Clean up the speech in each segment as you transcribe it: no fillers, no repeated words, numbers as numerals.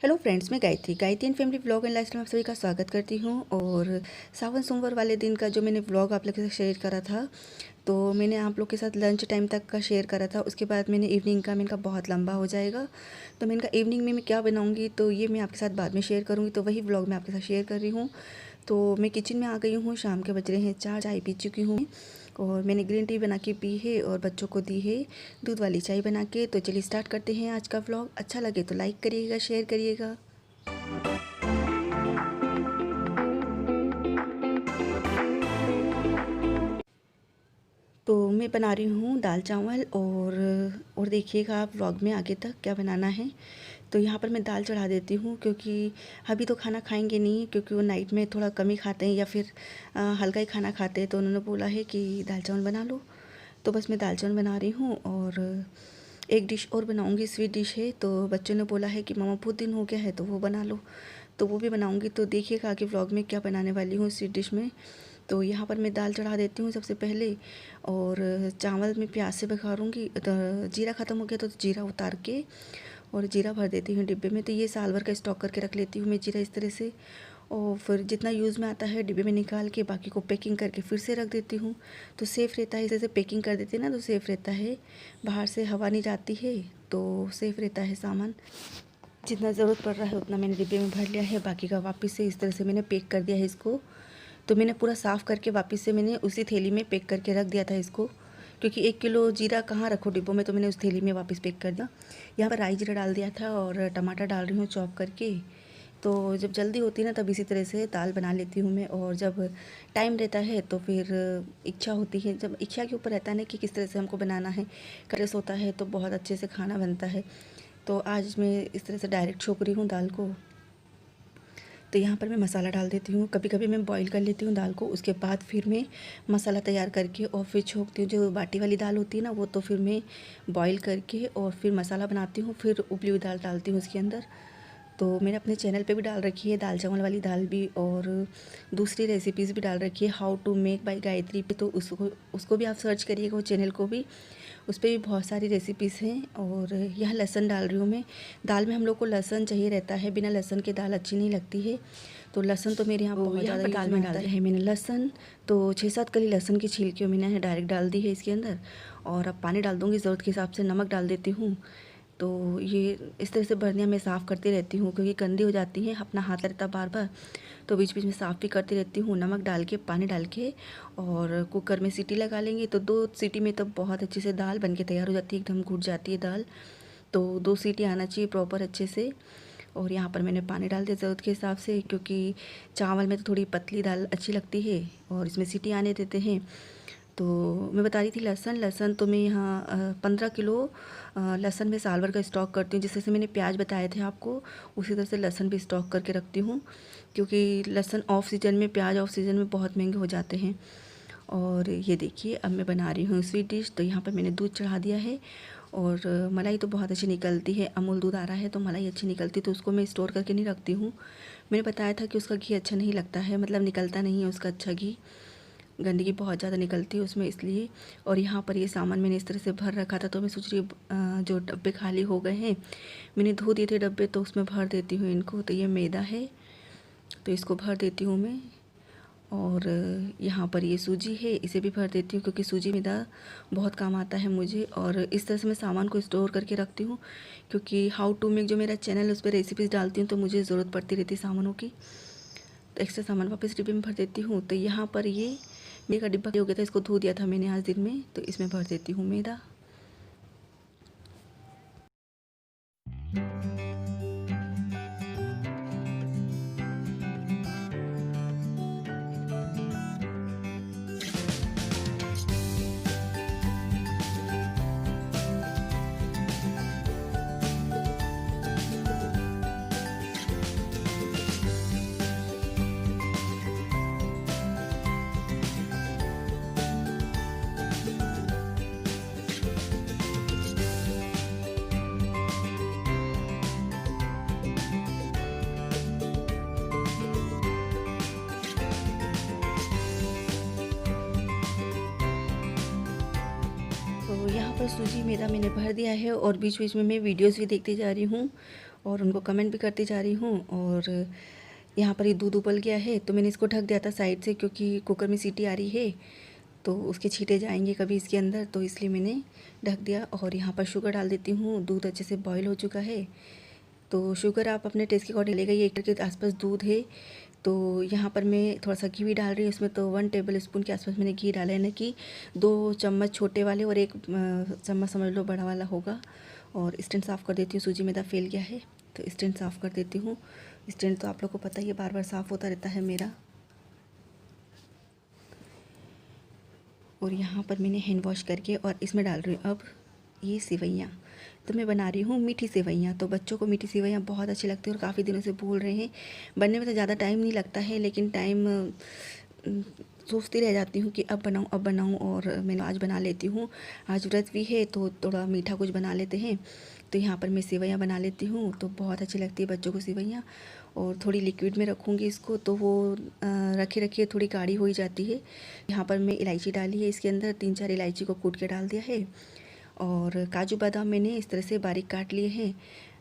Hello friends, मैं Gayatri and family vlog and lifestyle में आप सभी का स्वागत करती हूँ। और सावन सोमवार वाले दिन का जो मैंने व्लॉग आप लोग के साथ शेयर करा था, तो मैंने आप लोग के साथ लंच टाइम तक का शेयर करा था। उसके बाद मैंने इवनिंग का, मैंने कहा बहुत लंबा हो जाएगा, तो मैंने कहा इवनिंग में मैं क्या बनाऊँगी तो ये मैं आपके साथ बाद में शेयर करूँगी। तो वही व्लॉग मैं आपके साथ शेयर कर रही हूँ। तो मैं किचन में आ गई हूँ, शाम के बज रहे हैं 4, चाय पी चुकी हूँ और मैंने ग्रीन टी बना के पी है और बच्चों को दी है दूध वाली चाय बना के। तो चलिए स्टार्ट करते हैं आज का व्लॉग। अच्छा लगे तो लाइक करिएगा, शेयर करिएगा। तो मैं बना रही हूँ दाल चावल और देखिएगा आप व्लॉग में आगे तक क्या बनाना है। तो यहाँ पर मैं दाल चढ़ा देती हूँ क्योंकि अभी तो खाना खाएंगे नहीं, क्योंकि वो नाइट में थोड़ा कम ही खाते हैं या फिर हल्का ही खाना खाते हैं। तो उन्होंने बोला है कि दाल चावल बना लो, तो बस मैं दाल चावल बना रही हूँ। और एक डिश और बनाऊँगी, स्वीट डिश है। तो बच्चों ने बोला है कि मामा बहुत दिन हो गया है तो वो बना लो, तो वो भी बनाऊँगी। तो देखिएगा आगे व्लॉग में क्या बनाने वाली हूँ स्वीट डिश में। तो यहाँ पर मैं दाल चढ़ा देती हूँ सबसे पहले, और चावल में प्याज से बघारूँगी। तो जीरा ख़त्म हो गया तो जीरा उतार के और जीरा भर देती हूँ डिब्बे में। तो ये साल भर का स्टॉक करके रख लेती हूँ मैं जीरा इस तरह से। और फिर जितना यूज़ में आता है डिब्बे में निकाल के बाकी को पैकिंग करके फिर से रख देती हूँ। तो सेफ़ रहता है, जैसे पैकिंग कर देते हैं ना तो सेफ़ रहता है, बाहर से हवा नहीं जाती है, तो सेफ़ रहता है सामान। जितना ज़रूरत पड़ रहा है उतना मैंने डिब्बे में भर लिया है, बाकी का वापस से इस तरह से मैंने पैक कर दिया है इसको। तो मैंने पूरा साफ़ करके वापस से मैंने उसी थैली में पैक करके रख दिया था इसको, क्योंकि 1 किलो जीरा कहाँ रखो डिब्बों में, तो मैंने उस थैली में वापस पैक कर दिया। यहाँ पर राई जीरा डाल दिया था और टमाटर डाल रही हूँ चॉप करके। तो जब जल्दी होती है ना तब इसी तरह से दाल बना लेती हूँ मैं, और जब टाइम रहता है तो फिर इच्छा होती है, जब इच्छा के ऊपर रहता है ना कि किस तरह से हमको बनाना है। कलर्स होता है तो बहुत अच्छे से खाना बनता है। तो आज मैं इस तरह से डायरेक्ट छोक रही हूँ दाल को। तो यहाँ पर मैं मसाला डाल देती हूँ। कभी कभी मैं बॉईल कर लेती हूँ दाल को, उसके बाद फिर मैं मसाला तैयार करके और फिर छोंकती हूँ। जो बाटी वाली दाल होती है ना वो तो फिर मैं बॉईल करके और फिर मसाला बनाती हूँ, फिर उबली हुई दाल डालती हूँ उसके अंदर। तो मैंने अपने चैनल पे भी डाल रखी है दाल चावल वाली दाल भी, और दूसरी रेसिपीज़ भी डाल रखी है, how to make by Gayatri पे। तो उसको भी आप सर्च करिएगा, वो चैनल को भी, उस पर भी बहुत सारी रेसिपीज़ हैं। और यह लहसुन डाल रही हूँ मैं। दाल में हम लोग को लहसुन चाहिए रहता है, बिना लहसुन के दाल अच्छी नहीं लगती है। तो लहसुन तो मेरे यहाँ बहुत ज़्यादा दाल में डालता है मैंने लहसुन। तो 6-7 कली लहसुन की छील के मैंने डायरेक्ट डाल दी है इसके अंदर। और अब पानी डाल दूँगी ज़रूरत के हिसाब से, नमक डाल देती हूँ। तो ये इस तरह से बर्नियाँ मैं साफ़ करती रहती हूँ क्योंकि गंदी हो जाती हैं, अपना हाथ रहता बार बार, तो बीच बीच में साफ़ भी करती रहती हूँ। नमक डाल के, पानी डाल के, और कुकर में सीटी लगा लेंगे तो 2 सीटी में तब बहुत अच्छे से दाल बन के तैयार हो जाती है, एकदम घुट जाती है दाल। तो 2 सीटी आना चाहिए प्रॉपर अच्छे से। और यहाँ पर मैंने पानी डाल दिया ज़रूरत के हिसाब से, क्योंकि चावल में तो थोड़ी पतली दाल अच्छी लगती है और इसमें सीटी आने देते हैं। तो मैं बता रही थी लहसुन तो मैं यहाँ 15 किलो लहसुन में साल भर का स्टॉक करती हूँ। जिस तरह से मैंने प्याज बताए थे आपको, उसी तरह से लहसुन भी स्टॉक करके रखती हूँ, क्योंकि लहसुन ऑफ सीजन में, प्याज ऑफ सीजन में बहुत महंगे हो जाते हैं। और ये देखिए अब मैं बना रही हूँ स्वीट डिश। तो यहाँ पर मैंने दूध चढ़ा दिया है, और मलाई तो बहुत अच्छी निकलती है, अमूल दूध आ रहा है तो मलाई अच्छी निकलती है, तो उसको मैं स्टोर करके नहीं रखती हूँ। मैंने बताया था कि उसका घी अच्छा नहीं लगता है, मतलब निकलता नहीं है उसका अच्छा घी, गंदगी बहुत ज़्यादा निकलती है उसमें, इसलिए। और यहाँ पर ये सामान मैंने इस तरह से भर रखा था, तो मैं सोच रही हूँ जो डब्बे खाली हो गए हैं, मैंने धो दिए थे डब्बे, तो उसमें भर देती हूँ इनको। तो ये मैदा है तो इसको भर देती हूँ मैं। और यहाँ पर ये सूजी है, इसे भी भर देती हूँ क्योंकि सूजी मैदा बहुत काम आता है मुझे। और इस तरह से मैं सामान को स्टोर करके रखती हूँ, क्योंकि हाउ टू मेक जो मेरा चैनल है उस पर रेसिपीज़ डालती हूँ, तो मुझे ज़रूरत पड़ती रहती है सामानों की। तो एक्स्ट्रा सामान वापस डिब्बे में भर देती हूँ। तो यहाँ पर ये मैदे का डिब्बा हो गया था, इसको धो दिया था मैंने आज दिन में, तो इसमें भर देती हूँ मैदा। तो यहाँ पर सूजी मैदा मैंने भर दिया है, और बीच बीच में मैं वीडियोस भी देखती जा रही हूँ। और उनको कमेंट भी करती जा रही हूँ। और यहाँ पर ये दूध उबल गया है तो मैंने इसको ढक दिया था साइड से, क्योंकि कुकर में सीटी आ रही है तो उसके छींटे जाएंगे कभी इसके अंदर, तो इसलिए मैंने ढक दिया। और यहाँ पर शुगर डाल देती हूँ। दूध अच्छे से बॉईल हो चुका है, तो शुगर आप अपने टेस्ट के अकॉर्डिंग लेगा। ये 1 लीटर के आसपास दूध है। तो यहाँ पर मैं थोड़ा सा घी भी डाल रही हूँ इसमें, तो 1 टेबल स्पून के आसपास मैंने घी डाला है, ना कि 2 चम्मच छोटे वाले और 1 चम्मच समझ लो बड़ा वाला होगा। और स्टैंड साफ़ कर देती हूँ, सूजी मैदा फैल गया है तो स्टैंड साफ़ कर देती हूँ। स्टैंड तो आप लोग को पता ही है, बार बार साफ़ होता रहता है मेरा। और यहाँ पर मैंने हैंड वॉश करके और इसमें डाल रही हूँ अब ये सेवइयाँ। तो मैं बना रही हूँ मीठी सेवइयाँ। तो बच्चों को मीठी सेवइयाँ बहुत अच्छी लगती है और काफ़ी दिनों से बोल रहे हैं। बनने में तो ज़्यादा टाइम नहीं लगता है, लेकिन टाइम सोचती रह जाती हूँ कि अब बनाऊँ, और मैं आज बना लेती हूँ। आज व्रत भी है तो थोड़ा मीठा कुछ बना लेते हैं। तो यहाँ पर मैं सेवइयाँ बना लेती हूँ, तो बहुत अच्छी लगती है बच्चों को सेवइयाँ। और थोड़ी लिक्विड में रखूँगी इसको, तो वो रखे रखे थोड़ी गाढ़ी हो ही जाती है। यहाँ पर मैं इलायची डाली है इसके अंदर, 3-4 इलायची को कूट के डाल दिया है। और काजू बादाम मैंने इस तरह से बारीक काट लिए हैं।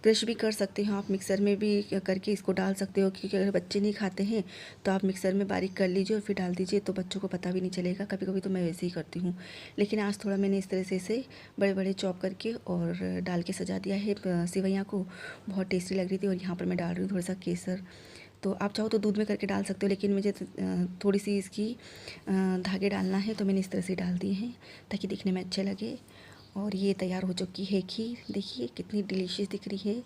क्रश भी कर सकते हो आप, मिक्सर में भी करके इसको डाल सकते हो, क्योंकि अगर बच्चे नहीं खाते हैं तो आप मिक्सर में बारीक कर लीजिए और फिर डाल दीजिए, तो बच्चों को पता भी नहीं चलेगा। कभी कभी तो मैं वैसे ही करती हूँ, लेकिन आज थोड़ा मैंने इस तरह से इसे बड़े बड़े चॉप करके और डाल के सजा दिया है सेवइयाँ को। बहुत टेस्टी लग रही थी। और यहाँ पर मैं डाल रही हूँ थोड़ा सा केसर। तो आप चाहो तो दूध में करके डाल सकते हो, लेकिन मुझे थोड़ी सी इसकी धागे डालना है तो मैंने इस तरह से डाल दिए हैं ताकि दिखने में अच्छे लगे। और ये तैयार हो चुकी है खीर, देखिए कितनी डिलीशियस दिख रही है।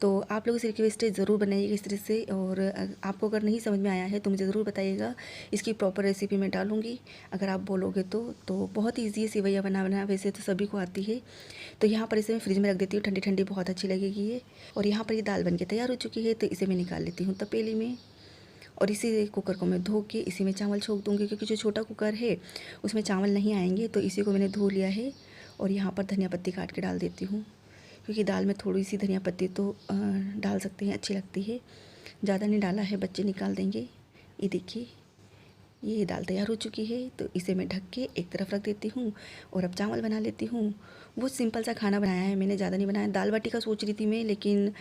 तो आप लोगों से रिक्वेस्ट है ज़रूर बनाइएगा इस तरह से। और आपको अगर नहीं समझ में आया है तो मुझे ज़रूर बताइएगा, इसकी प्रॉपर रेसिपी मैं डालूँगी अगर आप बोलोगे तो बहुत ईजी है सेवइयाँ बनाना, वैसे तो सभी को आती है। तो यहाँ पर इसे मैं फ्रिज में रख देती हूँ, ठंडी ठंडी बहुत अच्छी लगेगी ये। और यहाँ पर ये दाल बन के तैयार हो चुकी है, तो इसे मैं निकाल लेती हूँ तपेली में। और इसी कुकर को मैं धो के इसी में चावल छोंक दूँगी, क्योंकि जो छोटा कुकर है उसमें चावल नहीं आएंगे, तो इसी को मैंने धो लिया है। और यहाँ पर धनिया पत्ती काट के डाल देती हूँ, क्योंकि दाल में थोड़ी सी धनिया पत्ती तो डाल सकते हैं, अच्छी लगती है। ज़्यादा नहीं डाला है, बच्चे निकाल देंगे। ये देखिए ये दाल तैयार हो चुकी है, तो इसे मैं ढक के एक तरफ रख देती हूँ। और अब चावल बना लेती हूँ। बहुत सिंपल सा खाना बनाया है मैंने, ज़्यादा नहीं बनाया। दाल बाटी का सोच रही थी मैं, लेकिन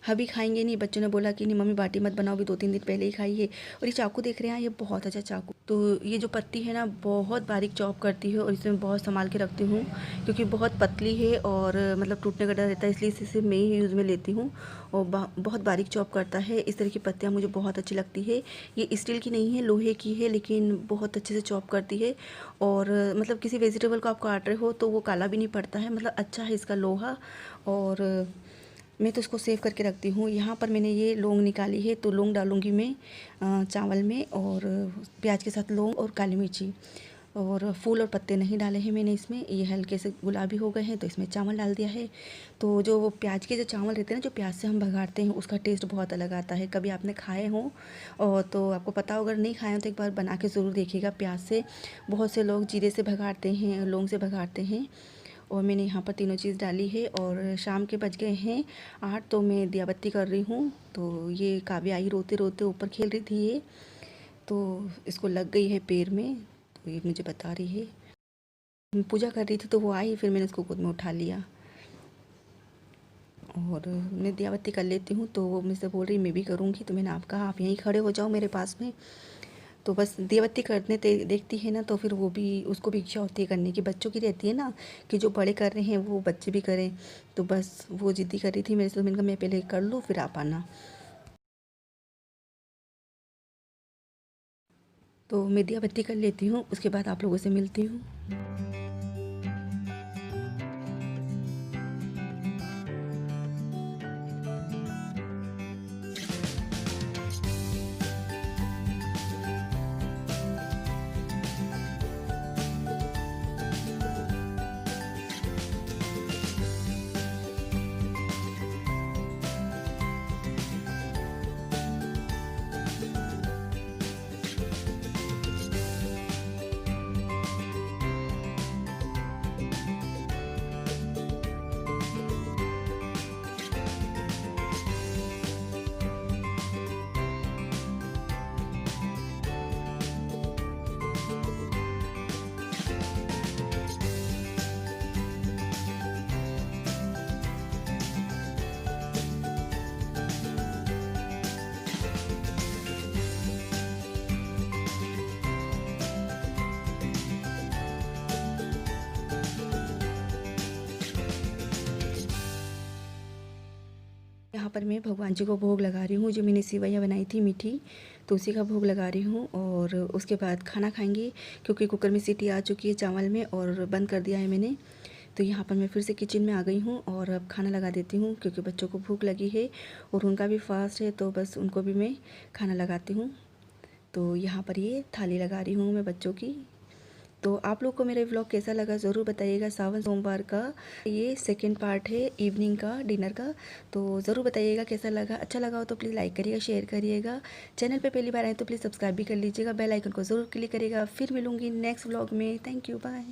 अभी खाएंगे नहीं। बच्चों ने बोला कि नहीं मम्मी बाटी मत बनाओ, भी 2-3 दिन पहले ही खाई है। और ये चाकू देख रहे हैं, ये बहुत अच्छा चाकू। तो ये जो पत्ती है ना बहुत बारीक चॉप करती है, और इसे मैं बहुत संभाल के रखती हूँ, क्योंकि बहुत पतली है और मतलब टूटने का डर रहता है, इसलिए इसे मैं ही यूज़ में लेती हूँ। और बहुत बारीक चॉप करता है। इस तरह की पत्तियाँ मुझे बहुत अच्छी लगती है। ये स्टील की नहीं है, लोहे की है, लेकिन बहुत अच्छे से चॉप करती है। और मतलब किसी वेजिटेबल को आप काट रहे हो तो वो काला भी नहीं पड़ता है, मतलब अच्छा है इसका लोहा। और मैं तो इसको सेव करके रखती हूँ। यहाँ पर मैंने ये लौंग निकाली है, तो लौंग डालूँगी मैं चावल में, और प्याज के साथ लौंग और काली मिर्ची। और फूल और पत्ते नहीं डाले हैं मैंने इसमें, ये हल्के से गुलाबी हो गए हैं तो इसमें चावल डाल दिया है। तो जो वो प्याज के जो चावल रहते हैं ना, जो प्याज से हम भगाड़ते हैं, उसका टेस्ट बहुत अलग आता है। कभी आपने खाए हों और तो आपको पता हो, अगर नहीं खाए हो तो एक बार बना के ज़रूर देखिएगा। प्याज से बहुत से लोग जीरे से भगाड़ते हैं, लौंग से भगाड़ते हैं। और मैंने यहाँ पर तीनों चीज़ डाली है। और शाम के बज गए हैं 8, तो मैं दिया बत्ती कर रही हूँ। तो ये काव्या आई रोते रोते, ऊपर खेल रही थी ये, तो इसको लग गई है पैर में, तो ये मुझे बता रही है। मैं पूजा कर रही थी तो वो आई, फिर मैंने उसको गोद में उठा लिया। और मैं दिया बत्ती कर लेती हूँ, तो वो मुझसे बोल रही मैं भी करूँगी, तो मैंने आप कहा आप यहीं खड़े हो जाओ मेरे पास में। तो बस दियाबत्ती करने देखती है ना, तो फिर वो भी, उसको भी इच्छा होती है करने की। बच्चों की रहती है ना कि जो बड़े कर रहे हैं वो बच्चे भी करें। तो बस वो ज़िद्दी कर रही थी मेरे से, तो मैंने कहा मैं पहले कर लूँ फिर आप आना। तो मैं दियाबत्ती कर लेती हूँ, उसके बाद आप लोगों से मिलती हूँ। यहाँ पर मैं भगवान जी को भोग लगा रही हूँ। जो मैंने सेवइयाँ बनाई थी मीठी, तो उसी का भोग लगा रही हूँ और उसके बाद खाना खाएंगे, क्योंकि कुकर में सीटी आ चुकी है चावल में और बंद कर दिया है मैंने। तो यहाँ पर मैं फिर से किचन में आ गई हूँ और अब खाना लगा देती हूँ, क्योंकि बच्चों को भूख लगी है और उनका भी फास्ट है, तो बस उनको भी मैं खाना लगाती हूँ। तो यहाँ पर ये थाली लगा रही हूँ मैं बच्चों की। तो आप लोग को मेरा व्लॉग कैसा लगा ज़रूर बताइएगा। सावन सोमवार का ये सेकंड पार्ट है इवनिंग का डिनर का, तो ज़रूर बताइएगा कैसा लगा। अच्छा लगा हो तो प्लीज़ लाइक करिएगा, शेयर करिएगा। चैनल पे पहली बार आए तो प्लीज़ सब्सक्राइब भी कर लीजिएगा, बेल आइकन को ज़रूर क्लिक करिएगा। फिर मिलूँगी नेक्स्ट व्लॉग में। Thank you, bye.